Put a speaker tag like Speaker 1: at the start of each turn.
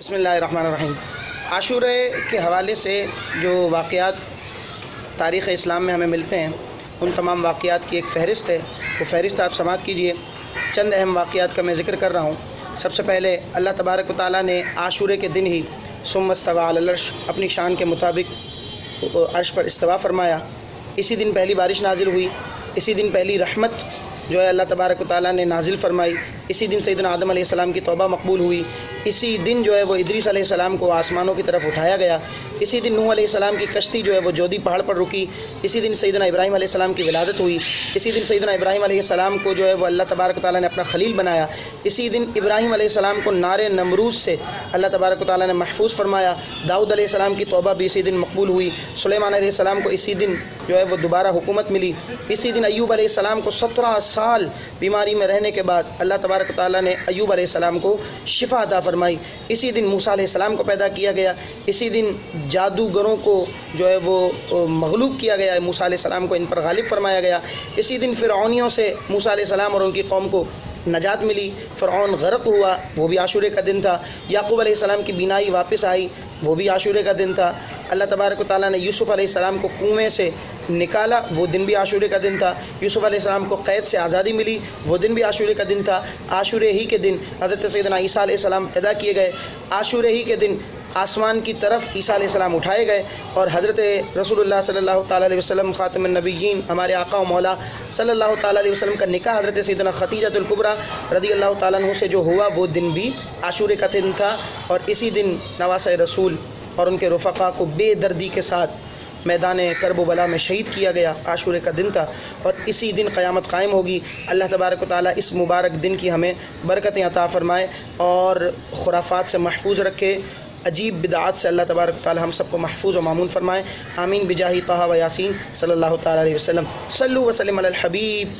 Speaker 1: बिस्मिल्लाहिर्रहमानिर्रहीम। आशूरे के हवाले से जो वाक़यात तारीख़ इस्लाम में हमें मिलते हैं, उन तमाम वाक़यात की एक फ़हरिस्त है। वो फ़हरिस्त आप समाअत कीजिए। चंद अहम वाक़यात का मैं ज़िक्र कर रहा हूँ। सबसे पहले अल्लाह तबारक व तआला ने आशूरे के दिन ही सुम्मा इस्तवा अलल अर्श, अपनी शान के मुताबिक अर्श पर इस्तवा फ़रमाया। इसी दिन पहली बारिश नाजिल हुई। इसी दिन पहली रहमत जो है अल्लाह तबारक व तआला ने नाजिल फ़रमाई। इसी दिन सैयदना आदम अलैहिस्सलाम की तौबा मकबूल हुई। इसी दिन जो है वो इदरीस अलैहिस्सलाम को आसमानों की तरफ उठाया गया। इसी दिन नूह अलैहिस्सलाम की कश्ती जो है वो जोदी पहाड़ पर रुकी। इसी दिन सैयदना इब्राहीम अलैहिस्सलाम की विलादत हुई। इसी दिन सैयदना इब्राहीम अलैहिस्सलाम को जो है वो अल्लाह तबारक व तआला ने अपना खलील बनाया। इसी दिन इब्राहीम अलैहिस्सलाम को नारे नमरूज़ से अल्लाह तबारक व तआला ने महफूज फ़रमाया। दाऊद अलैहिस्सलाम की तौबा भी इसी दिन मकबूल हुई। सुलेमान अलैहिस्सलाम को इसी दिन जो है वो दोबारा हुकूमत मिली। इसी दिन अय्यूब अलैहिस्सलाम को 17 साल बीमारी में रहने के बाद अल्लाह तबारक व तआला ने अय्यूब अलैहिस्सलाम को शिफा अता फ़रमाई। इसी दिन मूसा अलैहिस्सलाम को पैदा किया गया। इसी दिन जादूगरों को जो है वो मग़लूब किया गया है। मूसा अलैहिस्सलाम को इन पर गालिब फरमाया गया। इसी दिन फ़िरऔनियों से मूसा अलैहिस्सलाम और उनकी कौम को नजात मिली। फ़िरऔन ग़रक़ हुआ, वो भी आशूरे का दिन था। याक़ूब अलैहिस्सलाम की बीनाई वापस आई, वो भी आशूरे का दिन था। अल्लाह तबारक व तआला ने यूसुफ़ अलैहिस्सलाम को कुएँ से निकाला, वो दिन भी आशूरे का दिन था। यूसुफ़ अलैहिस्सलाम को क़ैद से आज़ादी मिली, वो दिन भी आशूरे का दिन था। आशूरे ही के दिन हज़रत सैयदना ईसा अलैहिस्सलाम पैदा किए गए। आशूरे ही के दिन आसमान की तरफ ईसा अलैहिस्सलाम उठाए गए और हज़रत रसूलुल्लाह सल्लल्लाहु ताला अलैहि वसल्लम ख़ातमुन नबिय्यीन हमारे आका व मौला सल्लल्लाहु ताला अलैहि वसल्लम का निकाह हज़रत सैयदना खदीजतुल कुबरा रज़ियल्लाहु ताला अन्हा से जो हुआ वो दिन भी आशूरे का दिन था। और इसी दिन नवासे रसूल और उनके रफ़क़ा को बेदर्दी के साथ मैदान करबला में शहीद किया गया। आशूरे का दिन था और इसी दिन क़यामत कायम होगी। अल्लाह तबारक व तआला इस मुबारक दिन की हमें बरकतें अता फ़रमाए और खुराफात से महफूज रखे। अजीब बिदअत से अल्लाह तबारक व तआला हम सबको महफूज व मामून फ़रमाए। आमीन बिजाही ताहा व यासीन सल्लल्लाहु तआला अलैहि वसल्लम। सल्लु व सल्लिमु अलल हबीब।